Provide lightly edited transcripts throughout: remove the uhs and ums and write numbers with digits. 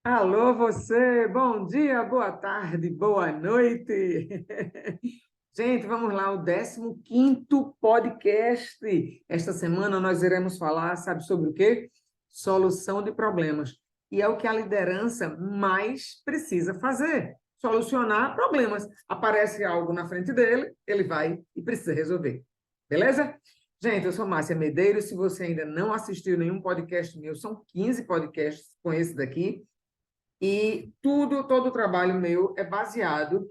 Alô, você, bom dia, boa tarde, boa noite. Gente, vamos lá, o 15º podcast. Esta semana nós iremos falar, sabe sobre o quê? Solução de problemas. E é o que a liderança mais precisa fazer, solucionar problemas. Aparece algo na frente dele, ele vai e precisa resolver. Beleza? Gente, eu sou Márcia Medeiros. Se você ainda não assistiu nenhum podcast meu, são 15 podcasts com esse daqui. E todo o trabalho meu é baseado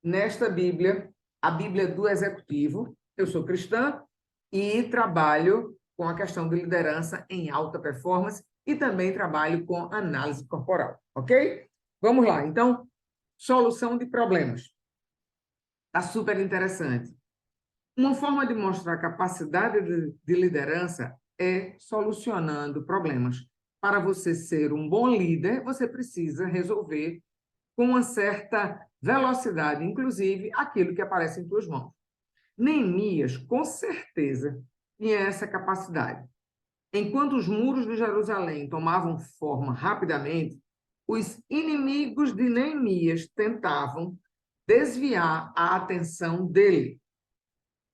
nesta Bíblia, a Bíblia do Executivo. Eu sou cristã e trabalho com a questão de liderança em alta performance e também trabalho com análise corporal, ok? Vamos lá, então, solução de problemas. Está super interessante. Uma forma de mostrar capacidade de liderança é solucionando problemas. Para você ser um bom líder, você precisa resolver com uma certa velocidade, inclusive aquilo que aparece em tuas mãos. Neemias, com certeza, tinha essa capacidade. Enquanto os muros de Jerusalém tomavam forma rapidamente, os inimigos de Neemias tentavam desviar a atenção dele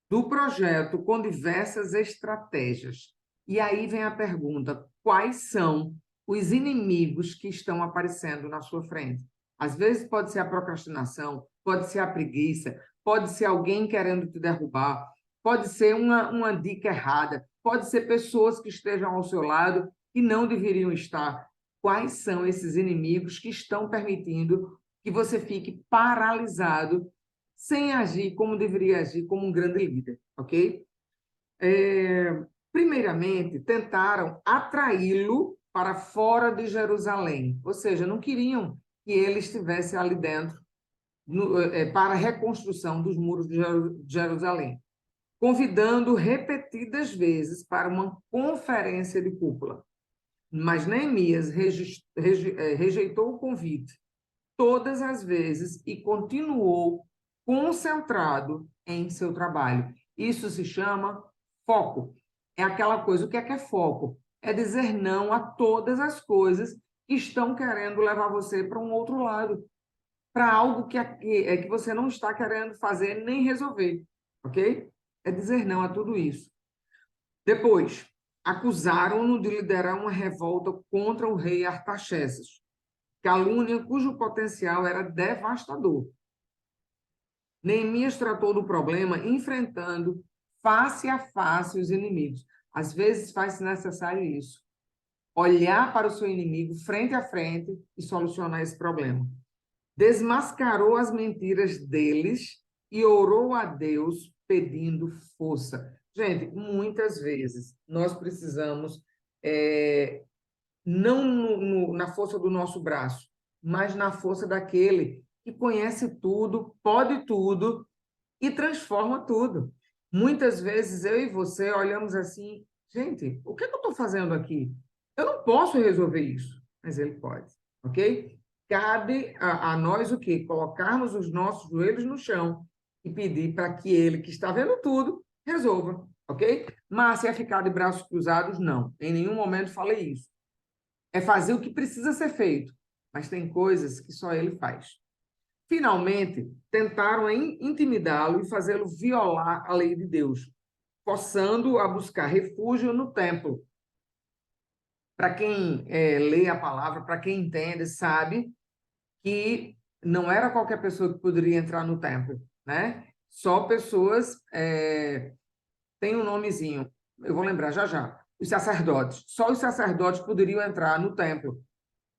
do projeto com diversas estratégias. E aí vem a pergunta: quais são os inimigos que estão aparecendo na sua frente? Às vezes pode ser a procrastinação, pode ser a preguiça, pode ser alguém querendo te derrubar, pode ser uma dica errada, pode ser pessoas que estejam ao seu lado e não deveriam estar. Quais são esses inimigos que estão permitindo que você fique paralisado sem agir como deveria agir como um grande líder, ok? Primeiramente, tentaram atraí-lo para fora de Jerusalém, ou seja, não queriam que ele estivesse ali dentro para a reconstrução dos muros de Jerusalém, convidando repetidas vezes para uma conferência de cúpula. Mas Neemias rejeitou o convite todas as vezes e continuou concentrado em seu trabalho. Isso se chama foco. É aquela coisa, o que é foco? É dizer não a todas as coisas que estão querendo levar você para um outro lado, para algo que você não está querendo fazer nem resolver, ok? É dizer não a tudo isso. Depois, acusaram-no de liderar uma revolta contra o rei Artaxerxes, calúnia cujo potencial era devastador. Neemias tratou do problema enfrentando face a face os inimigos. Às vezes faz necessário isso. Olhar para o seu inimigo frente a frente e solucionar esse problema. Desmascarou as mentiras deles e orou a Deus pedindo força. Gente, muitas vezes nós precisamos, não na força do nosso braço, mas na força daquele que conhece tudo, pode tudo e transforma tudo. Muitas vezes eu e você olhamos assim, gente, o que eu estou fazendo aqui? Eu não posso resolver isso, mas ele pode, ok? Cabe a nós o quê? Colocarmos os nossos joelhos no chão e pedir para que ele, que está vendo tudo, resolva, ok? Mas se é ficar de braços cruzados, não. Em nenhum momento falei isso. É fazer o que precisa ser feito, mas tem coisas que só ele faz. Finalmente, tentaram intimidá-lo e fazê-lo violar a lei de Deus, forçando-o a buscar refúgio no templo. Para quem lê a palavra, para quem entende, sabe que não era qualquer pessoa que poderia entrar no templo, né? Só pessoas, tem um nomezinho, eu vou lembrar já já, os sacerdotes. Só os sacerdotes poderiam entrar no templo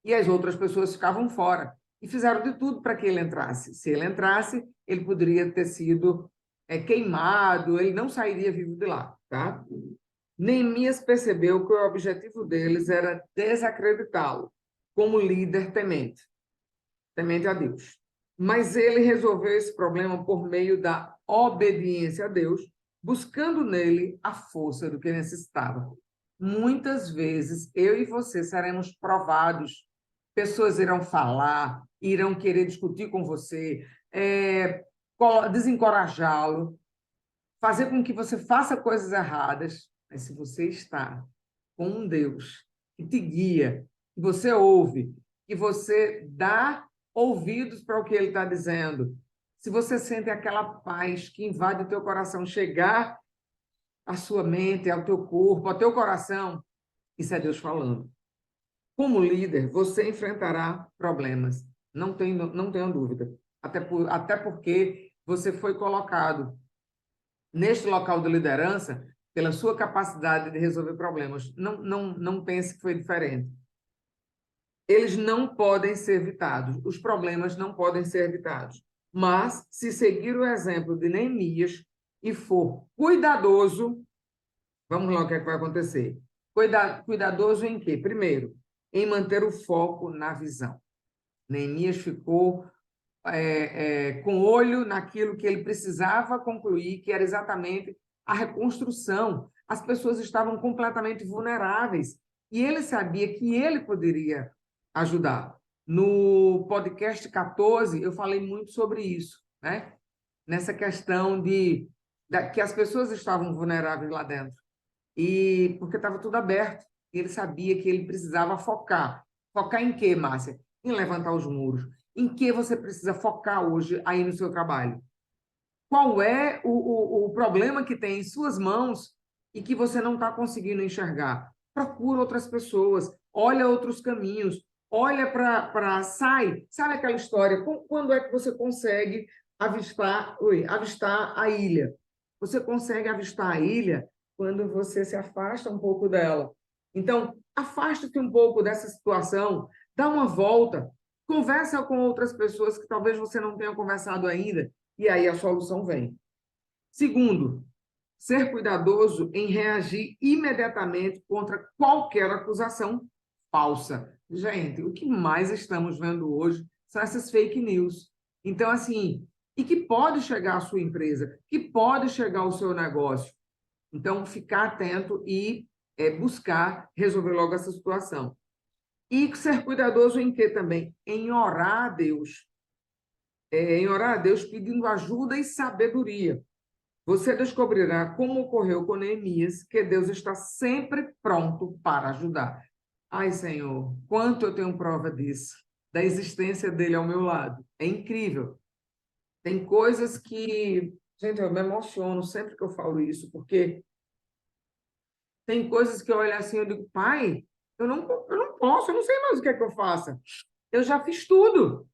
e as outras pessoas ficavam fora. E fizeram de tudo para que ele entrasse. Se ele entrasse, ele poderia ter sido queimado, ele não sairia vivo de lá. Tá? Neemias percebeu que o objetivo deles era desacreditá-lo como líder temente a Deus. Mas ele resolveu esse problema por meio da obediência a Deus, buscando nele a força do que necessitava. Muitas vezes, eu e você seremos provados. Pessoas irão falar, irão querer discutir com você, desencorajá-lo, fazer com que você faça coisas erradas. Mas se você está com um Deus que te guia, que você ouve, que você dá ouvidos para o que ele está dizendo, se você sente aquela paz que invade o teu coração chegar à sua mente, ao teu corpo, ao teu coração, isso é Deus falando. Como líder, você enfrentará problemas, não tenho dúvida. Até porque você foi colocado neste local de liderança pela sua capacidade de resolver problemas. Não pense que foi diferente. Eles não podem ser evitados, os problemas não podem ser evitados. Mas, se seguir o exemplo de Neemias e for cuidadoso, vamos lá o que é que vai acontecer. Cuidadoso em quê? Primeiro, em manter o foco na visão. Neemias ficou com olho naquilo que ele precisava concluir, que era exatamente a reconstrução. As pessoas estavam completamente vulneráveis e ele sabia que ele poderia ajudar. No podcast 14, eu falei muito sobre isso, né? Nessa questão que as pessoas estavam vulneráveis lá dentro e porque estava tudo aberto. E ele sabia que ele precisava focar. Focar em quê, Márcia? Em levantar os muros. Em que você precisa focar hoje aí no seu trabalho? Qual é o problema que tem em suas mãos e que você não está conseguindo enxergar? Procura outras pessoas, olha outros caminhos, olha sabe aquela história? Quando é que você consegue avistar a ilha? Você consegue avistar a ilha quando você se afasta um pouco dela. Então, afasta-te um pouco dessa situação, dá uma volta, conversa com outras pessoas que talvez você não tenha conversado ainda, e aí a solução vem. Segundo, ser cuidadoso em reagir imediatamente contra qualquer acusação falsa. Gente, o que mais estamos vendo hoje são essas fake news. Então, assim, e que pode chegar à sua empresa, que pode chegar ao seu negócio. Então, ficar atento e buscar resolver logo essa situação. E ser cuidadoso em quê também? Em orar a Deus. Em orar a Deus pedindo ajuda e sabedoria. Você descobrirá, como ocorreu com Neemias, que Deus está sempre pronto para ajudar. Ai, Senhor, quanto eu tenho prova disso, da existência dele ao meu lado. É incrível. Tem coisas que, gente, eu me emociono sempre que eu falo isso, porque tem coisas que eu olho assim, eu digo, pai, eu não posso, eu não sei mais o que é que eu faça. Eu já fiz tudo.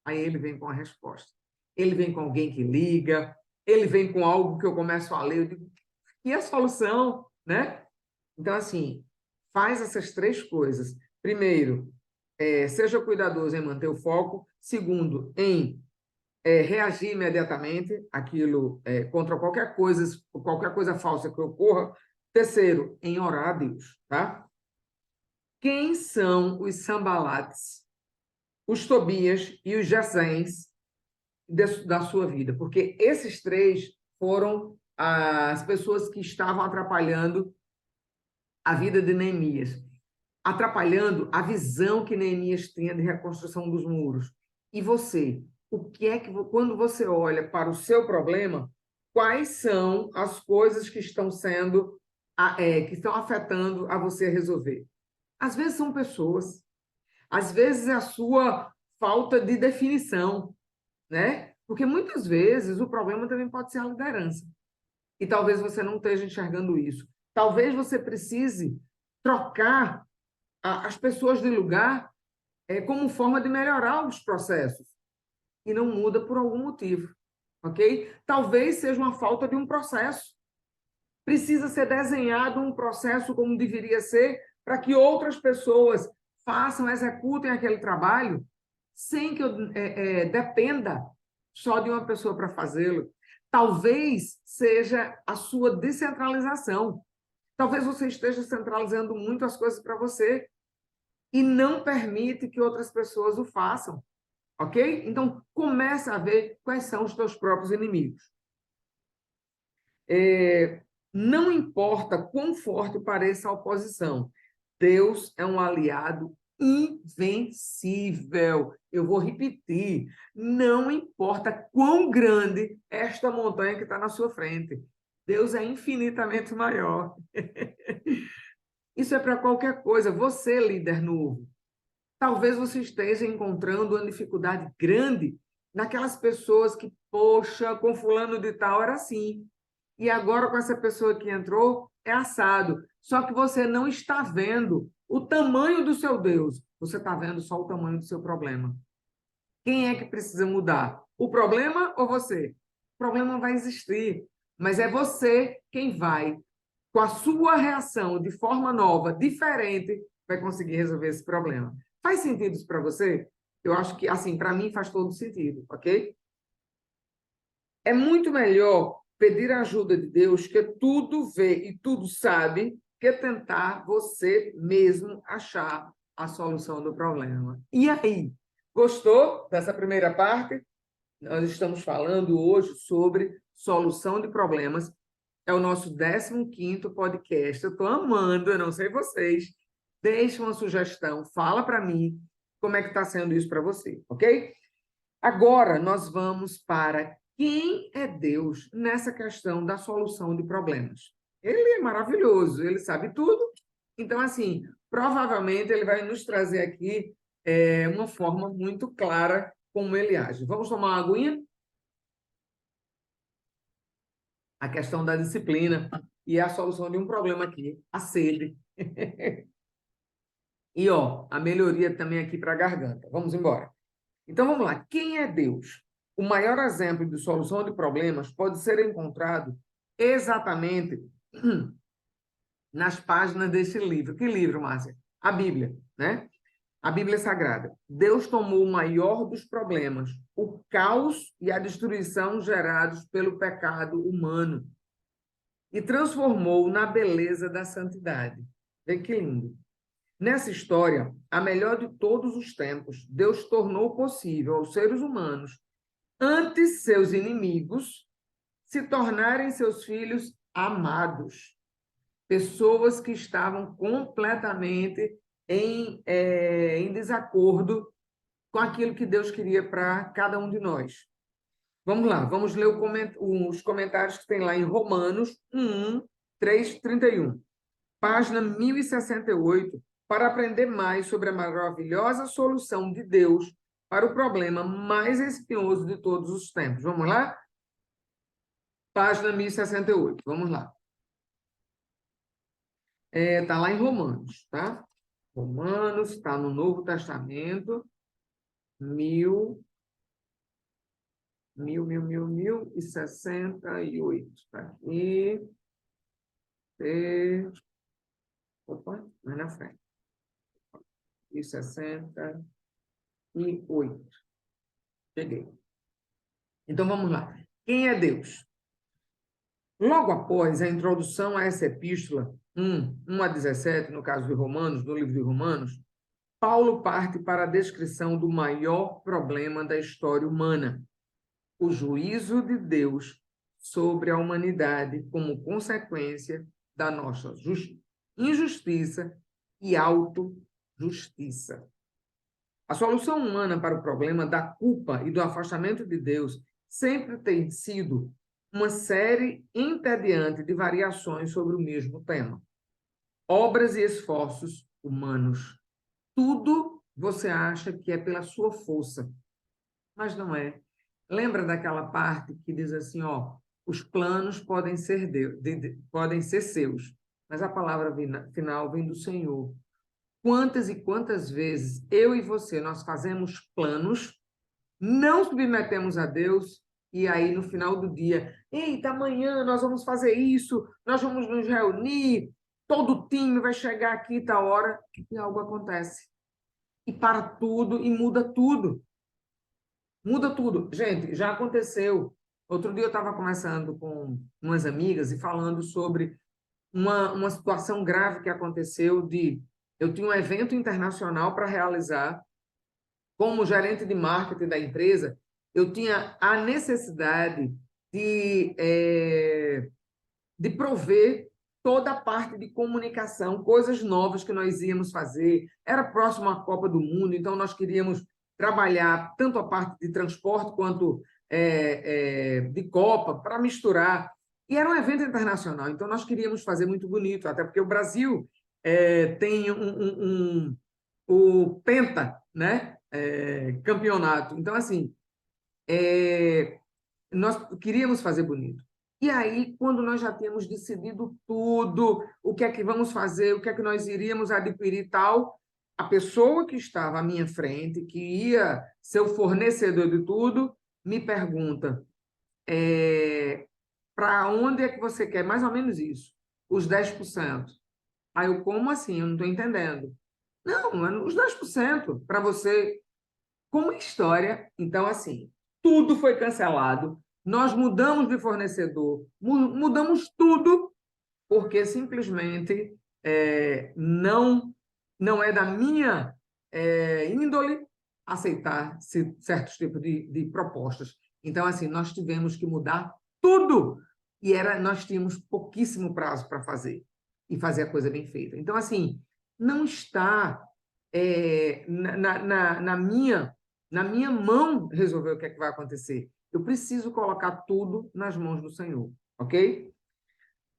Aí ele vem com a resposta. Ele vem com alguém que liga, ele vem com algo que eu começo a ler, eu digo, e a solução, né? Então, assim, faz essas três coisas. Primeiro, seja cuidadoso em manter o foco. Segundo, em reagir imediatamente aquilo contra qualquer coisa falsa que ocorra. Terceiro, em orar a Deus, tá? Quem são os Sambalates, os Tobias e os Gesens da sua vida? Porque esses três foram as pessoas que estavam atrapalhando a vida de Neemias, atrapalhando a visão que Neemias tinha de reconstrução dos muros. E você, o que é que, quando você olha para o seu problema, quais são as coisas que estão que estão afetando a você resolver? Às vezes são pessoas, às vezes é a sua falta de definição, né? Porque muitas vezes o problema também pode ser a liderança. E talvez você não esteja enxergando isso. Talvez você precise trocar as pessoas de lugar como forma de melhorar os processos. E não muda por algum motivo, ok? Talvez seja uma falta de um processo. Precisa ser desenhado um processo como deveria ser para que outras pessoas façam, executem aquele trabalho sem que eu dependa só de uma pessoa para fazê-lo. Talvez seja a sua descentralização. Talvez você esteja centralizando muito as coisas para você e não permite que outras pessoas o façam, ok? Então, começa a ver quais são os teus próprios inimigos. Não importa quão forte pareça a oposição, Deus é um aliado invencível. Eu vou repetir, não importa quão grande esta montanha que está na sua frente, Deus é infinitamente maior. Isso é para qualquer coisa. Você, líder novo, Talvez você esteja encontrando uma dificuldade grande naquelas pessoas que, poxa, com fulano de tal era assim. E agora com essa pessoa que entrou é assado. Só que você não está vendo o tamanho do seu Deus. Você está vendo só o tamanho do seu problema. Quem é que precisa mudar? O problema ou você? O problema vai existir, mas é você quem vai, com a sua reação de forma nova, diferente, vai conseguir resolver esse problema. Faz sentido isso para você? Eu acho que, assim, para mim faz todo sentido, ok? É muito melhor pedir a ajuda de Deus, que tudo vê e tudo sabe, que tentar você mesmo achar a solução do problema. E aí? Gostou dessa primeira parte? Nós estamos falando hoje sobre solução de problemas. É o nosso 15º podcast. Eu estou amando, eu não sei vocês. Deixe uma sugestão, fala para mim como é que está sendo isso para você, ok? Agora nós vamos para quem é Deus nessa questão da solução de problemas. Ele é maravilhoso, ele sabe tudo. Então, assim, provavelmente ele vai nos trazer aqui uma forma muito clara como ele age. Vamos tomar uma aguinha? A questão da disciplina e a solução de um problema aqui, a sede. E, ó, a melhoria também aqui para a garganta. Vamos embora. Então, vamos lá. Quem é Deus? O maior exemplo de solução de problemas pode ser encontrado exatamente nas páginas desse livro. Que livro, Márcia? A Bíblia, né? A Bíblia Sagrada. Deus tomou o maior dos problemas, o caos e a destruição gerados pelo pecado humano, e transformou na beleza da santidade. Vê que lindo. Nessa história, a melhor de todos os tempos, Deus tornou possível aos seres humanos, antes seus inimigos, se tornarem seus filhos amados. Pessoas que estavam completamente em desacordo com aquilo que Deus queria para cada um de nós. Vamos lá, vamos ler os comentários que tem lá em Romanos 1, 3, 31. Página 1068, para aprender mais sobre a maravilhosa solução de Deus para o problema mais espinhoso de todos os tempos. Vamos lá? Página 1068, vamos lá. Está lá em Romanos, tá? Romanos, está no Novo Testamento, 1068. Está aqui. Opa, mais na frente. 1068. Cheguei. Então, vamos lá. Quem é Deus? Logo após a introdução a essa epístola, 1 a 17, no caso de Romanos, no livro de Romanos, Paulo parte para a descrição do maior problema da história humana, o juízo de Deus sobre a humanidade como consequência da nossa injustiça e autojustiça. A solução humana para o problema da culpa e do afastamento de Deus sempre tem sido uma série entediante de variações sobre o mesmo tema. Obras e esforços humanos. Tudo você acha que é pela sua força, mas não é. Lembra daquela parte que diz assim, ó, os planos podem ser podem ser seus, mas a palavra final vem do Senhor. Quantas e quantas vezes eu e você nós fazemos planos, não submetemos a Deus e aí no final do dia, eita, amanhã nós vamos fazer isso, nós vamos nos reunir, todo o time vai chegar aqui tal hora e algo acontece. E para tudo e muda tudo. Muda tudo. Gente, já aconteceu. Outro dia eu estava conversando com umas amigas e falando sobre uma situação grave que aconteceu de... Eu tinha um evento internacional para realizar. Como gerente de marketing da empresa, eu tinha a necessidade de prover toda a parte de comunicação, coisas novas que nós íamos fazer. Era próximo à Copa do Mundo, então nós queríamos trabalhar tanto a parte de transporte quanto de Copa, para misturar. E era um evento internacional, então nós queríamos fazer muito bonito, até porque o Brasil tem o penta, né? Campeonato. Então, assim, nós queríamos fazer bonito. E aí, quando nós já tínhamos decidido tudo, o que é que vamos fazer, o que é que nós iríamos adquirir e tal, a pessoa que estava à minha frente, que ia ser o fornecedor de tudo, me pergunta, para onde é que você quer? Mais ou menos isso, os 10%. Aí eu, como assim? Eu não estou entendendo. Não, os 10% para você, como história. Então, assim, tudo foi cancelado. Nós mudamos de fornecedor, mudamos tudo, porque simplesmente não é da minha índole aceitar certos tipos de propostas. Então, assim, nós tivemos que mudar tudo. E nós tínhamos pouquíssimo prazo para fazer e fazer a coisa bem feita. Então, assim, não está na minha mão resolver o que é que vai acontecer. Eu preciso colocar tudo nas mãos do Senhor, ok?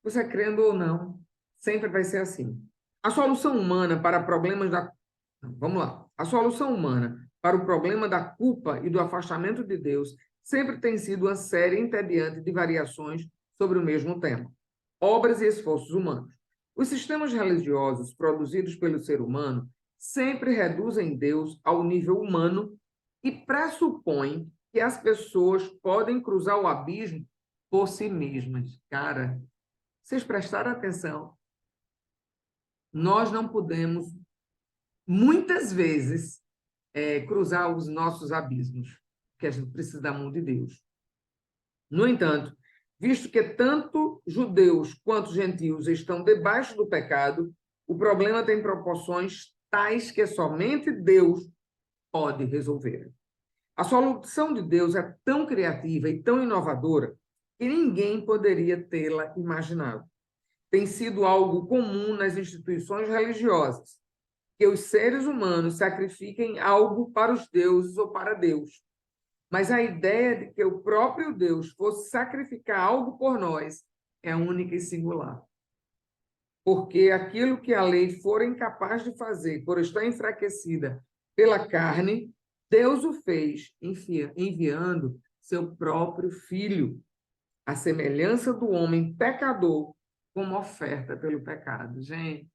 Você crendo ou não, sempre vai ser assim. A solução humana para problemas da... Vamos lá. A solução humana para o problema da culpa e do afastamento de Deus sempre tem sido uma série entediante de variações sobre o mesmo tema: obras e esforços humanos. Os sistemas religiosos produzidos pelo ser humano sempre reduzem Deus ao nível humano e pressupõem que as pessoas podem cruzar o abismo por si mesmas. Cara, vocês prestaram atenção? Nós não podemos, muitas vezes, cruzar os nossos abismos, que a gente precisa da mão de Deus. No entanto, visto que tanto judeus quanto gentios estão debaixo do pecado, o problema tem proporções tais que somente Deus pode resolver. A solução de Deus é tão criativa e tão inovadora que ninguém poderia tê-la imaginado. Tem sido algo comum nas instituições religiosas, que os seres humanos sacrifiquem algo para os deuses ou para Deus. Mas a ideia de que o próprio Deus fosse sacrificar algo por nós é única e singular. Porque aquilo que a lei for incapaz de fazer por estar enfraquecida pela carne, Deus o fez enviando seu próprio Filho, à semelhança do homem pecador, como oferta pelo pecado. Gente,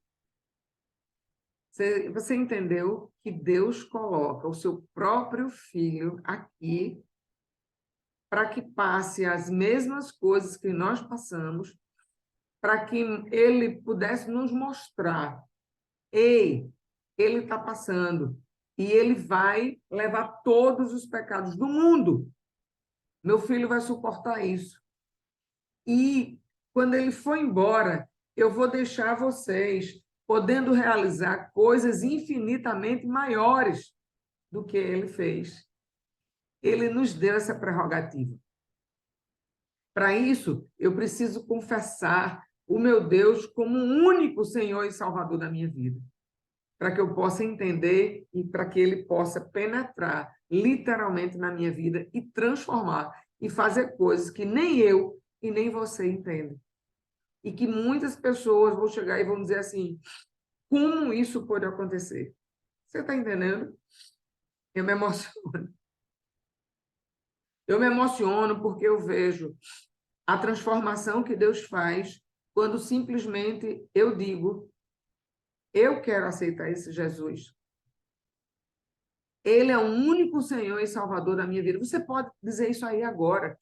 você entendeu que Deus coloca o seu próprio Filho aqui para que passe as mesmas coisas que nós passamos, para que ele pudesse nos mostrar: ei, ele está passando e ele vai levar todos os pecados do mundo. Meu filho vai suportar isso. E quando ele for embora, eu vou deixar vocês podendo realizar coisas infinitamente maiores do que ele fez. Ele nos deu essa prerrogativa. Para isso, eu preciso confessar o meu Deus como o único Senhor e Salvador da minha vida, para que eu possa entender e para que ele possa penetrar literalmente na minha vida e transformar e fazer coisas que nem eu e nem você entendem. E que muitas pessoas vão chegar e vão dizer assim: como isso pode acontecer? Você está entendendo? Eu me emociono. Eu me emociono porque eu vejo a transformação que Deus faz quando simplesmente eu digo: eu quero aceitar esse Jesus. Ele é o único Senhor e Salvador da minha vida. Você pode dizer isso aí agora.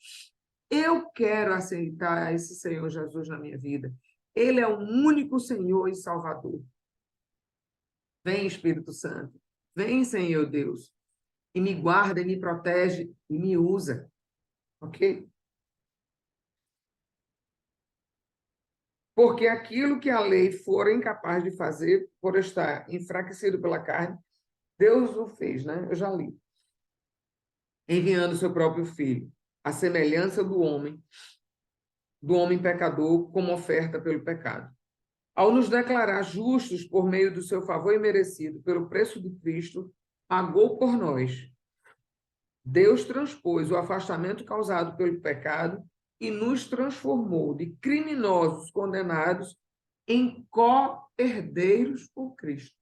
Eu quero aceitar esse Senhor Jesus na minha vida. Ele é o único Senhor e Salvador. Vem, Espírito Santo. Vem, Senhor Deus. E me guarda, e me protege, e me usa. Ok? Porque aquilo que a lei for incapaz de fazer, por estar enfraquecido pela carne, Deus o fez, né? Eu já li. Enviando seu próprio filho, à semelhança do homem pecador, como oferta pelo pecado. Ao nos declarar justos por meio do seu favor imerecido pelo preço de Cristo, pagou por nós. Deus transpôs o afastamento causado pelo pecado e nos transformou de criminosos condenados em co-herdeiros por Cristo.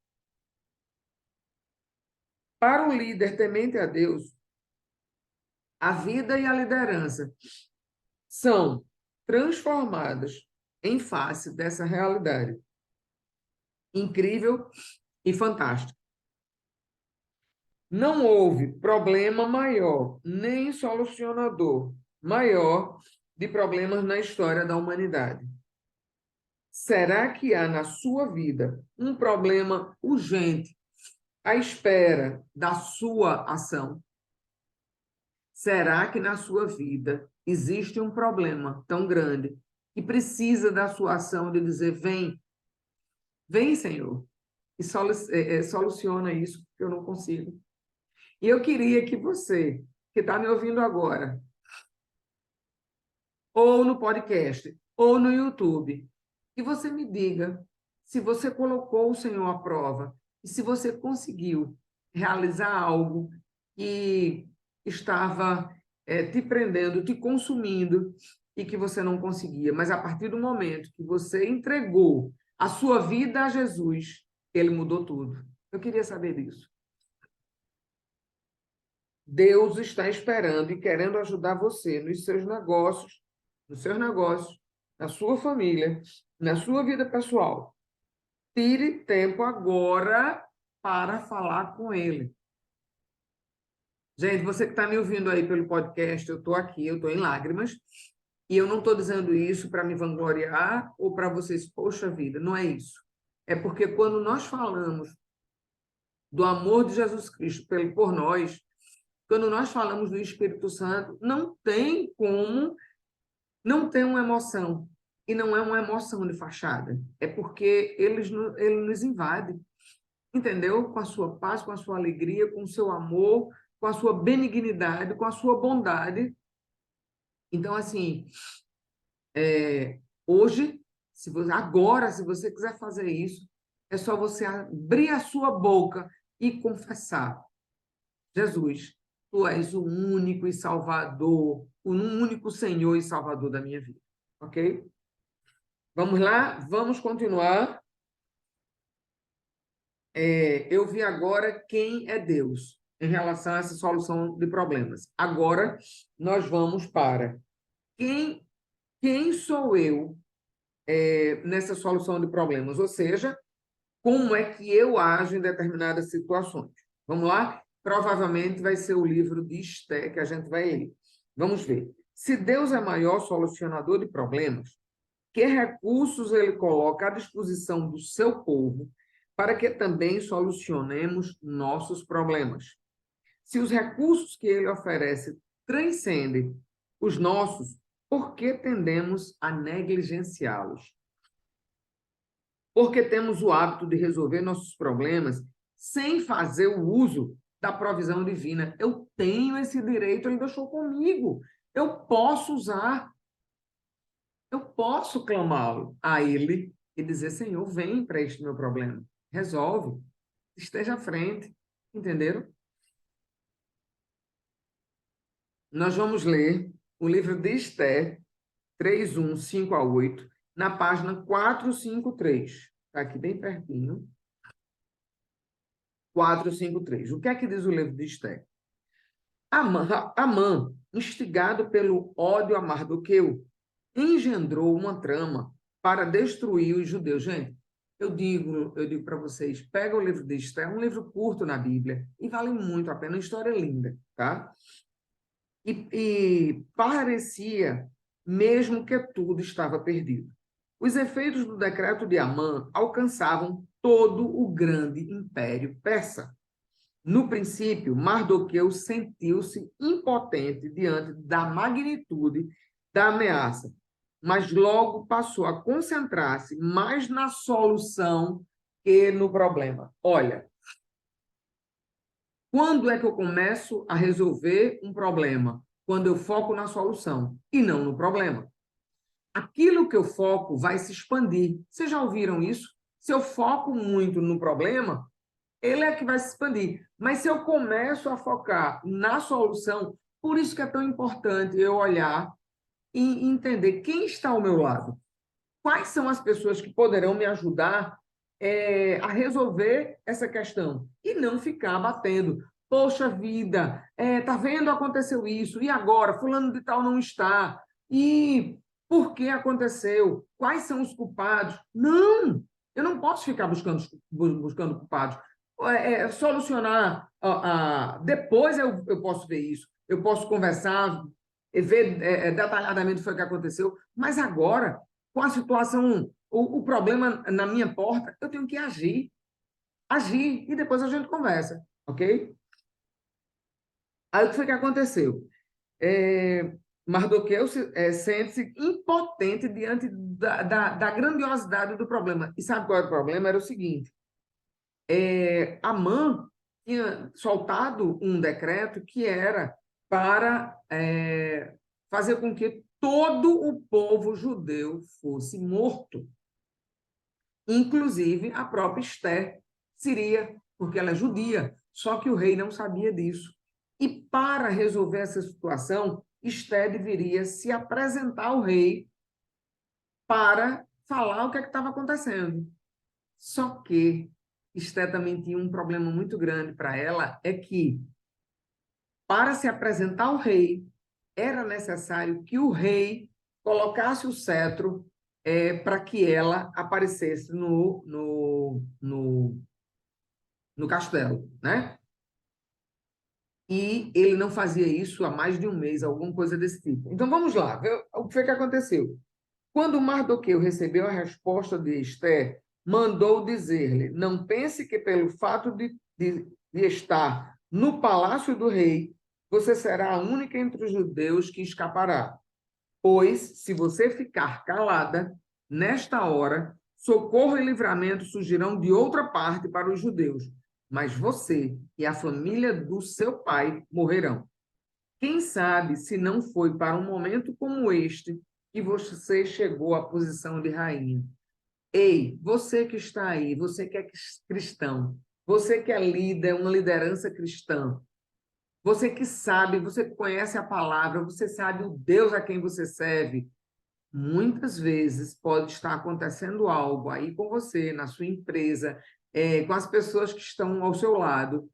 Para o líder temente a Deus, a vida e a liderança são transformadas em face dessa realidade incrível e fantástica. Não houve problema maior, nem solucionador maior de problemas na história da humanidade. Será que há na sua vida um problema urgente à espera da sua ação? Será que na sua vida existe um problema tão grande que precisa da sua ação de dizer: vem, vem, Senhor, e soluciona isso, porque eu não consigo. E eu queria que você, que está me ouvindo agora, ou no podcast, ou no YouTube, que você me diga se você colocou o Senhor à prova e se você conseguiu realizar algo que estava te prendendo, te consumindo e que você não conseguia. Mas a partir do momento que você entregou a sua vida a Jesus, ele mudou tudo. Eu queria saber disso. Deus está esperando e querendo ajudar você nos seus negócios, na sua família, na sua vida pessoal. Tire tempo agora para falar com Ele. Gente, você que está me ouvindo aí pelo podcast, eu estou aqui, eu estou em lágrimas, e eu não estou dizendo isso para me vangloriar ou para vocês, poxa vida, não é isso. É porque quando nós falamos do amor de Jesus Cristo por nós, quando nós falamos do Espírito Santo, não tem como não ter uma emoção. E não é uma emoção de fachada. É porque ele nos invade, entendeu? Com a sua paz, com a sua alegria, com o seu amor, com a sua benignidade, com a sua bondade. Então, assim, hoje, agora, se você quiser fazer isso, é só você abrir a sua boca e confessar: Jesus, tu és o único e Salvador, o único Senhor e Salvador da minha vida. Ok? Vamos lá? Vamos continuar. Eu vi agora quem é Deus em relação a essa solução de problemas. Agora, nós vamos para quem sou eu nessa solução de problemas, ou seja, como é que eu ajo em determinadas situações. Vamos lá? Provavelmente vai ser o livro de Esté que a gente vai ler. Vamos ver. Se Deus é maior solucionador de problemas, que recursos ele coloca à disposição do seu povo para que também solucionemos nossos problemas? Se os recursos que ele oferece transcendem os nossos, por que tendemos a negligenciá-los? Porque temos o hábito de resolver nossos problemas sem fazer o uso da provisão divina. Eu tenho esse direito, ele deixou comigo. Eu posso usar, eu posso clamá-lo a ele e dizer: Senhor, vem para este meu problema, resolve, esteja à frente, entenderam? Nós vamos ler o livro de Esté, 3:1, 5-8, na página 453. Está aqui bem pertinho. 453. O que é que diz o livro de Esté? Amã, instigado pelo ódio a Mardoqueu, engendrou uma trama para destruir os judeus. Gente, eu digo para vocês, pega o livro de Esté, é um livro curto na Bíblia e vale muito a pena, uma história linda, tá? E parecia mesmo que tudo estava perdido. Os efeitos do decreto de Amã alcançavam todo o grande império persa. No princípio, Mardoqueu sentiu-se impotente diante da magnitude da ameaça, mas logo passou a concentrar-se mais na solução que no problema. Olha, quando é que eu começo a resolver um problema? Quando eu foco na solução e não no problema. Aquilo que eu foco vai se expandir. Vocês já ouviram isso? Se eu foco muito no problema, ele é que vai se expandir. Mas se eu começo a focar na solução, por isso que é tão importante eu olhar e entender quem está ao meu lado. Quais são as pessoas que poderão me ajudar a resolver essa questão e não ficar batendo. Poxa vida, tá vendo? Aconteceu isso, e agora? Fulano de tal não está. E por que aconteceu? Quais são os culpados? Não! Eu não posso ficar buscando culpados. Solucionar. Depois eu posso ver isso. Eu posso conversar, ver detalhadamente o que foi que aconteceu. Mas agora, com a situação, o problema na minha porta, eu tenho que agir. Agir, e depois a gente conversa, ok? Aí o que foi que aconteceu? Mardoqueu sente-se impotente diante da grandiosidade do problema. E sabe qual era o problema? Era o seguinte: Amã tinha soltado um decreto que era para fazer com que todo o povo judeu fosse morto, inclusive a própria Esther seria, porque ela é judia, só que o rei não sabia disso. E para resolver essa situação, Esther deveria se apresentar ao rei para falar o que estava acontecendo. Só que Esther também tinha um problema muito grande para ela, é que para se apresentar ao rei, era necessário que o rei colocasse o cetro para que ela aparecesse no castelo, né? E ele não fazia isso há mais de um mês, alguma coisa desse tipo. Então vamos lá, ver o que foi que aconteceu. Quando Mardoqueu recebeu a resposta de Esther, mandou dizer-lhe: não pense que pelo fato de estar no palácio do rei, você será a única entre os judeus que escapará. Pois, se você ficar calada, nesta hora, socorro e livramento surgirão de outra parte para os judeus, mas você e a família do seu pai morrerão. Quem sabe se não foi para um momento como este que você chegou à posição de rainha. Ei, você que está aí, você que é cristão, você que é líder, uma liderança cristã, você que sabe, você que conhece a palavra, você sabe o Deus a quem você serve, muitas vezes pode estar acontecendo algo aí com você, na sua empresa, com as pessoas que estão ao seu lado,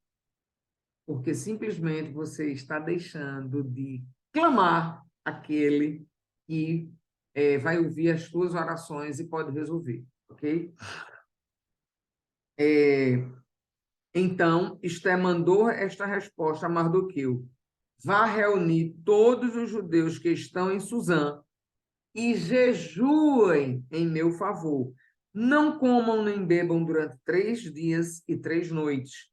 porque simplesmente você está deixando de clamar aquele que vai ouvir as suas orações e pode resolver, ok? Então, Esté mandou esta resposta a Mardoqueu: vá reunir todos os judeus que estão em Suzã e jejuem em meu favor. Não comam nem bebam durante 3 dias e 3 noites.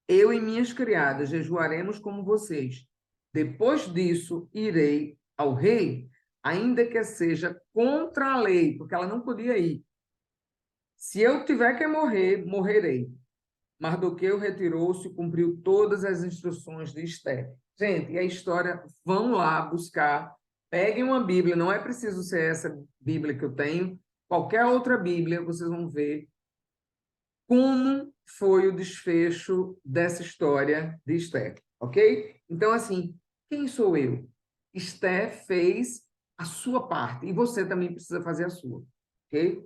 Eu e minhas criadas jejuaremos como vocês. Depois disso, irei ao rei, ainda que seja contra a lei, porque ela não podia ir. Se eu tiver que morrer, morrerei. Mardoqueu retirou-se e cumpriu todas as instruções de Esther. Gente, e a história, vão lá buscar, peguem uma Bíblia, não é preciso ser essa Bíblia que eu tenho, qualquer outra Bíblia, vocês vão ver como foi o desfecho dessa história de Esther, ok? Então, assim, quem sou eu? Esther fez a sua parte e você também precisa fazer a sua, ok?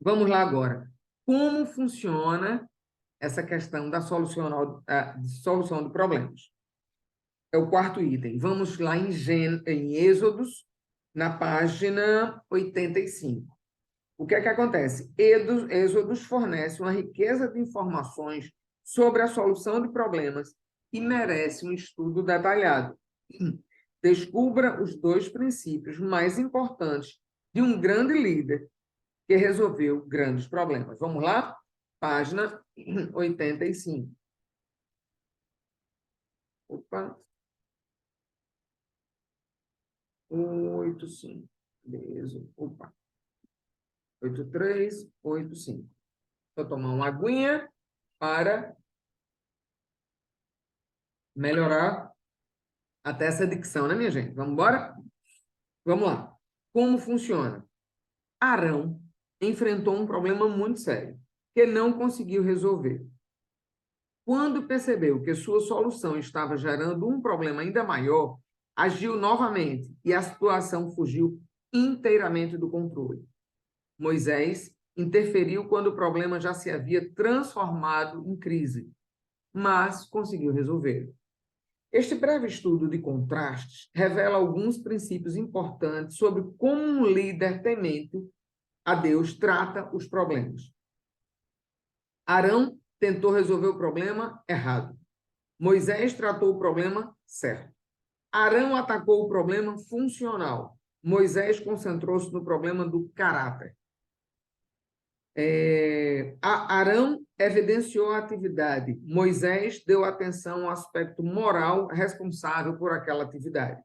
Vamos lá agora. Como funciona essa questão da solução de problemas? É o quarto item. Vamos lá em Êxodos, na página 85. O que é que acontece? Êxodos fornece uma riqueza de informações sobre a solução de problemas e merece um estudo detalhado. Descubra os 2 princípios mais importantes de um grande líder que resolveu grandes problemas. Vamos lá? Página 85. Opa, 85. Beleza. Opa. 83, 85. Vou tomar uma aguinha para melhorar até essa dicção, né, minha gente? Vamos embora? Vamos lá. Como funciona? Arão enfrentou um problema muito sério, que não conseguiu resolver. Quando percebeu que sua solução estava gerando um problema ainda maior, agiu novamente e a situação fugiu inteiramente do controle. Moisés interferiu quando o problema já se havia transformado em crise, mas conseguiu resolver. Este breve estudo de contrastes revela alguns princípios importantes sobre como um líder temente a Deus trata os problemas. Arão tentou resolver o problema errado. Moisés tratou o problema certo. Arão atacou o problema funcional. Moisés concentrou-se no problema do caráter. Arão evidenciou a atividade. Moisés deu atenção ao aspecto moral responsável por aquela atividade.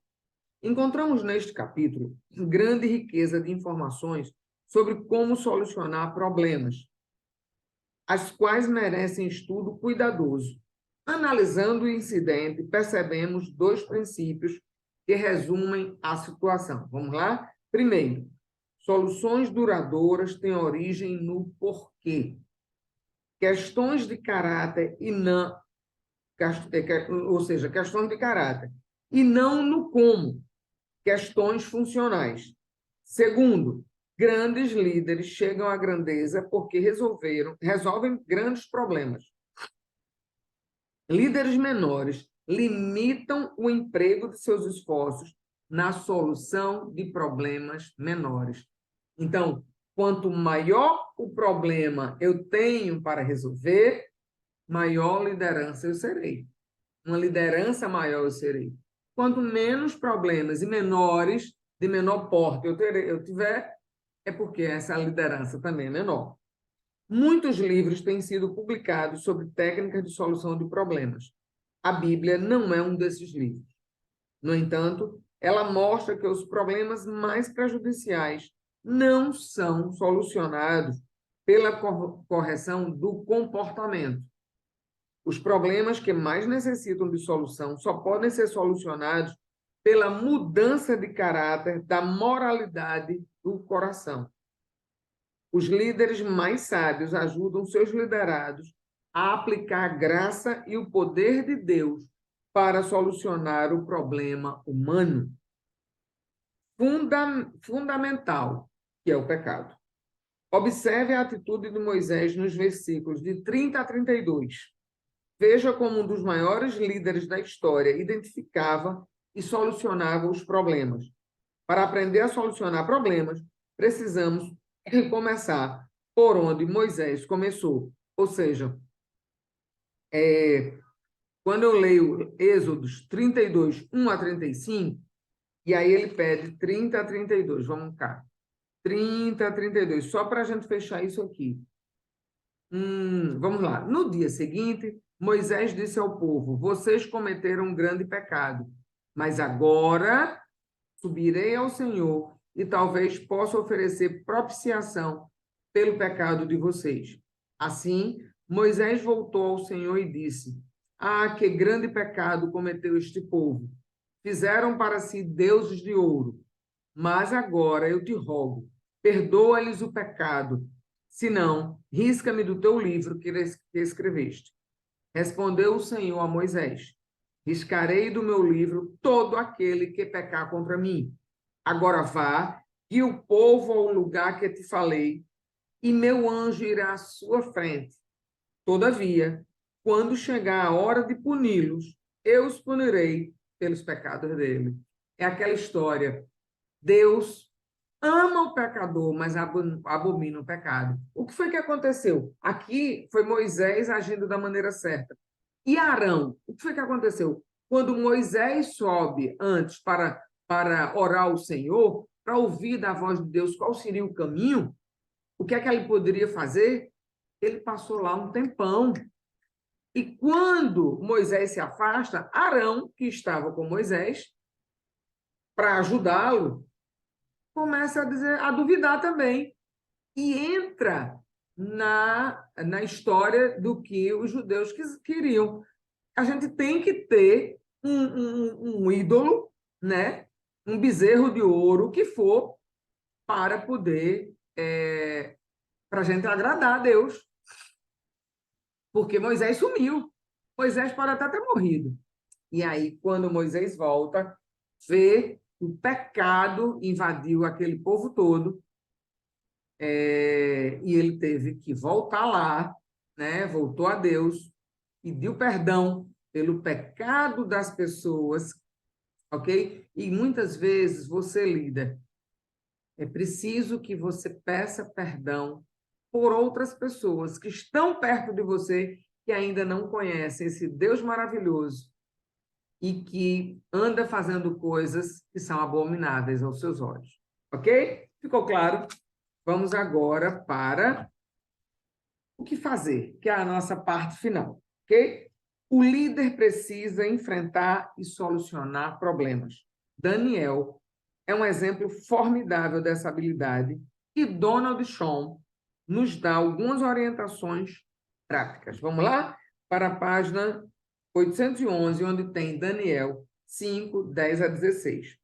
Encontramos neste capítulo grande riqueza de informações sobre como solucionar problemas, as quais merecem estudo cuidadoso. Analisando o incidente, percebemos dois princípios que resumem a situação. Vamos lá? Primeiro, soluções duradouras têm origem no porquê. Questões de caráter e não, ou seja, questões de caráter, e não no como, questões funcionais. Segundo, grandes líderes chegam à grandeza porque resolvem grandes problemas. Líderes menores limitam o emprego de seus esforços na solução de problemas menores. Então, quanto maior o problema eu tenho para resolver, maior liderança eu serei. Uma liderança maior eu serei. Quanto menos problemas e menores, de menor porte eu tiver, é porque essa liderança também é menor. Muitos livros têm sido publicados sobre técnicas de solução de problemas. A Bíblia não é um desses livros. No entanto, ela mostra que os problemas mais prejudiciais não são solucionados pela correção do comportamento. Os problemas que mais necessitam de solução só podem ser solucionados pela mudança de caráter, da moralidade do coração. Os líderes mais sábios ajudam seus liderados a aplicar a graça e o poder de Deus para solucionar o problema humano fundamental, que é o pecado. Observe a atitude de Moisés nos versículos de 30 a 32. Veja como um dos maiores líderes da história identificava e solucionava os problemas. Para aprender a solucionar problemas, precisamos começar por onde Moisés começou. Ou seja, quando eu leio Êxodos 32, 1 a 35, e aí ele pede 30 a 32. Vamos cá. 30 a 32, só para a gente fechar isso aqui. Vamos lá. No dia seguinte, Moisés disse ao povo: vocês cometeram um grande pecado, mas agora subirei ao Senhor e talvez possa oferecer propiciação pelo pecado de vocês. Assim, Moisés voltou ao Senhor e disse: ah, que grande pecado cometeu este povo! Fizeram para si deuses de ouro. Mas agora eu te rogo, perdoa-lhes o pecado. Senão, risca-me do teu livro que escreveste. Respondeu o Senhor a Moisés: riscarei do meu livro todo aquele que pecar contra mim. Agora vá, guie o povo ao lugar que te falei, e meu anjo irá à sua frente. Todavia, quando chegar a hora de puni-los, eu os punirei pelos pecados dele. É aquela história. Deus ama o pecador, mas abomina o pecado. O que foi que aconteceu? Aqui foi Moisés agindo da maneira certa. E Arão, o que foi que aconteceu? Quando Moisés sobe antes para orar ao Senhor, para ouvir da voz de Deus qual seria o caminho, o que é que ele poderia fazer? Ele passou lá um tempão. E quando Moisés se afasta, Arão, que estava com Moisés, para ajudá-lo, começa a duvidar também. E entra na história do que os judeus queriam. A gente tem que ter um ídolo, né? Um bezerro de ouro, o que for, para poder, para a gente agradar a Deus. Porque Moisés sumiu. Moisés pode até ter morrido. E aí, quando Moisés volta, vê o pecado invadiu aquele povo todo. e ele teve que voltar lá, né? Voltou a Deus, pediu perdão pelo pecado das pessoas, ok? E muitas vezes você, líder, é preciso que você peça perdão por outras pessoas que estão perto de você, que ainda não conhecem esse Deus maravilhoso e que anda fazendo coisas que são abomináveis aos seus olhos. Ok? Ficou claro? Vamos agora para o que fazer, que é a nossa parte final. Ok? O líder precisa enfrentar e solucionar problemas. Daniel é um exemplo formidável dessa habilidade e Donald Shawn nos dá algumas orientações práticas. Vamos lá? Para a página 811, onde tem Daniel 5, 10 a 16.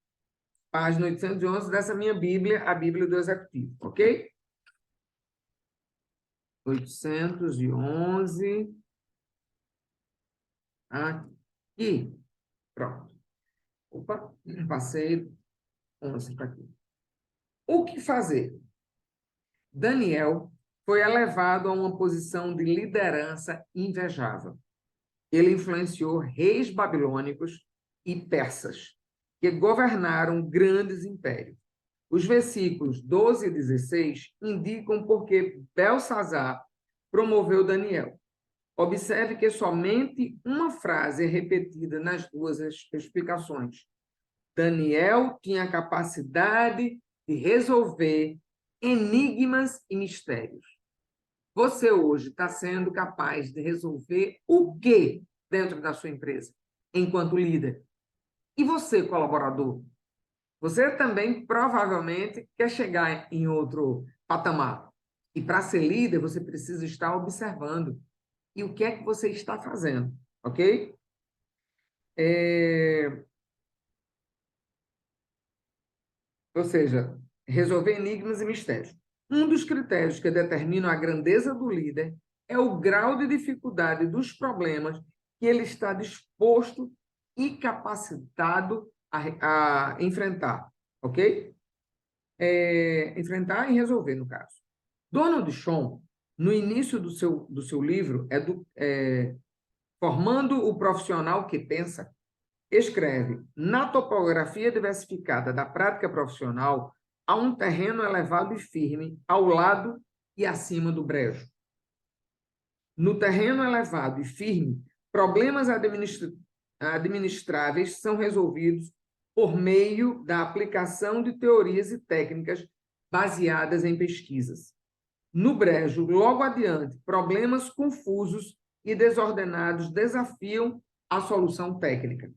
Página 811 dessa minha Bíblia, a Bíblia do Executivo, ok? 811. Aqui. Pronto. Opa, passei 11 para aqui. O que fazer? Daniel foi elevado a uma posição de liderança invejável. Ele influenciou reis babilônicos e persas, que governaram grandes impérios. Os versículos 12 e 16 indicam por que Belsazar promoveu Daniel. Observe que somente uma frase é repetida nas duas explicações. Daniel tinha a capacidade de resolver enigmas e mistérios. Você hoje está sendo capaz de resolver o quê dentro da sua empresa, enquanto líder? E você, colaborador? Você também provavelmente quer chegar em outro patamar. E para ser líder, você precisa estar observando. E o que é que você está fazendo, ok? Ou seja, resolver enigmas e mistérios. Um dos critérios que determinam a grandeza do líder é o grau de dificuldade dos problemas que ele está disposto e capacitado a enfrentar, ok? Enfrentar e resolver, no caso. Donald Shawn, no início do seu livro, Formando o Profissional que Pensa, escreve: na topografia diversificada da prática profissional, há um terreno elevado e firme ao lado e acima do brejo. No terreno elevado e firme, problemas administráveis são resolvidos por meio da aplicação de teorias e técnicas baseadas em pesquisas. No brejo, logo adiante, problemas confusos e desordenados desafiam a solução técnica.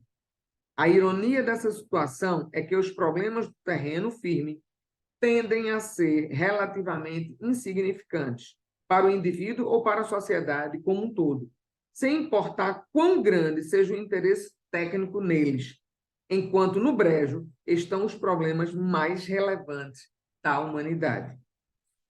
A ironia dessa situação é que os problemas do terreno firme tendem a ser relativamente insignificantes para o indivíduo ou para a sociedade como um todo, sem importar quão grande seja o interesse técnico neles, enquanto no brejo estão os problemas mais relevantes da humanidade.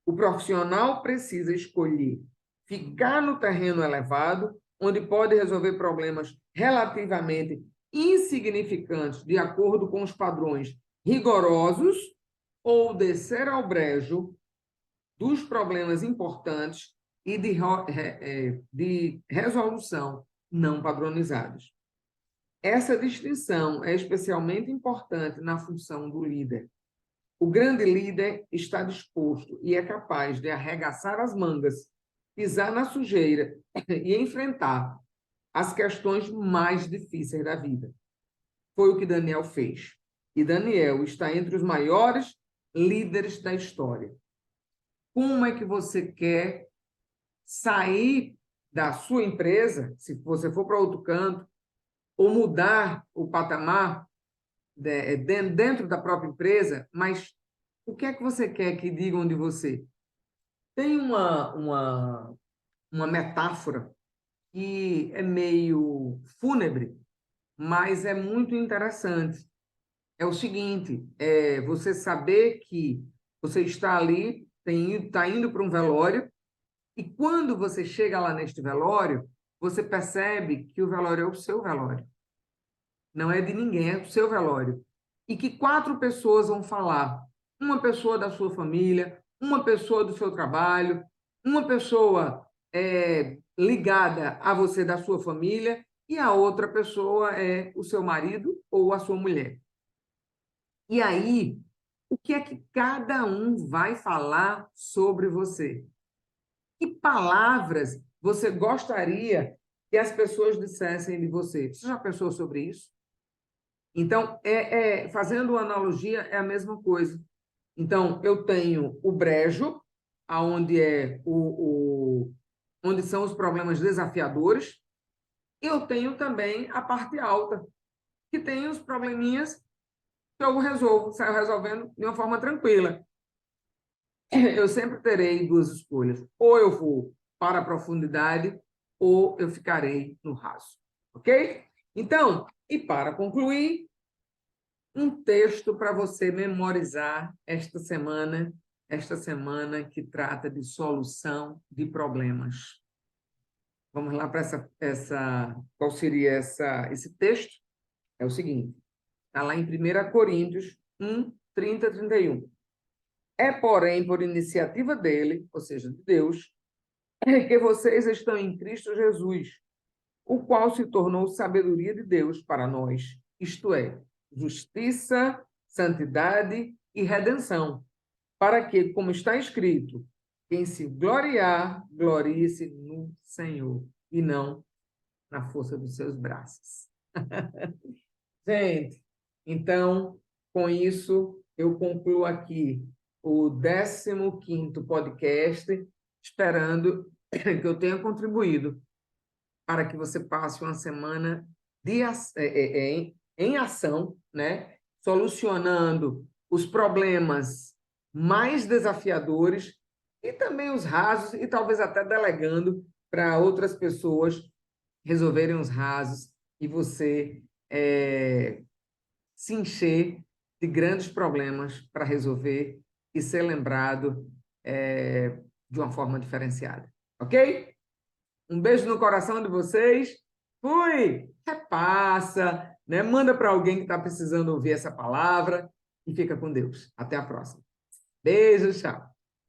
O profissional precisa escolher ficar no terreno elevado, onde pode resolver problemas relativamente insignificantes de acordo com os padrões rigorosos, ou descer ao brejo dos problemas importantes e de resolução não padronizados. Essa distinção é especialmente importante na função do líder. O grande líder está disposto e é capaz de arregaçar as mangas, pisar na sujeira e enfrentar as questões mais difíceis da vida. Foi o que Daniel fez. E Daniel está entre os maiores líderes da história. Como é que você quer sair da sua empresa, se você for para outro canto, ou mudar o patamar dentro da própria empresa, mas o que é que você quer que digam de você? Tem uma metáfora que é meio fúnebre, mas é muito interessante. É o seguinte, você saber que você está ali, está indo para um velório, e quando você chega lá neste velório, você percebe que o velório é o seu velório. Não é de ninguém, é o seu velório. E que 4 pessoas vão falar. Uma pessoa da sua família, uma pessoa do seu trabalho, uma pessoa ligada a você da sua família e a outra pessoa é o seu marido ou a sua mulher. E aí, o que é que cada um vai falar sobre você? Que palavras você gostaria que as pessoas dissessem de você? Você já pensou sobre isso? Então, fazendo uma analogia, é a mesma coisa. Então, eu tenho o brejo, aonde onde são os problemas desafiadores, e eu tenho também a parte alta, que tem os probleminhas que eu resolvo, saio resolvendo de uma forma tranquila. Eu sempre terei duas escolhas. Ou eu vou para a profundidade, ou eu ficarei no raso. Ok? Então, e para concluir, um texto para você memorizar esta semana que trata de solução de problemas. Vamos lá para qual seria esse texto? É o seguinte, está lá em 1 Coríntios 1, 30, 31. É, porém, por iniciativa dele, ou seja, de Deus, que vocês estão em Cristo Jesus, o qual se tornou sabedoria de Deus para nós, isto é, justiça, santidade e redenção, para que, como está escrito, quem se gloriar, glorie-se no Senhor, e não na força dos seus braços. Gente, então, com isso, eu concluo aqui o 15º podcast, esperando que eu tenha contribuído para que você passe uma semana em ação, né? Solucionando os problemas mais desafiadores e também os rasos, e talvez até delegando para outras pessoas resolverem os rasos e você se encher de grandes problemas para resolver e ser lembrado de uma forma diferenciada. Ok? Um beijo no coração de vocês. Fui! Repassa, né? Manda para alguém que está precisando ouvir essa palavra e fica com Deus. Até a próxima. Beijo, tchau.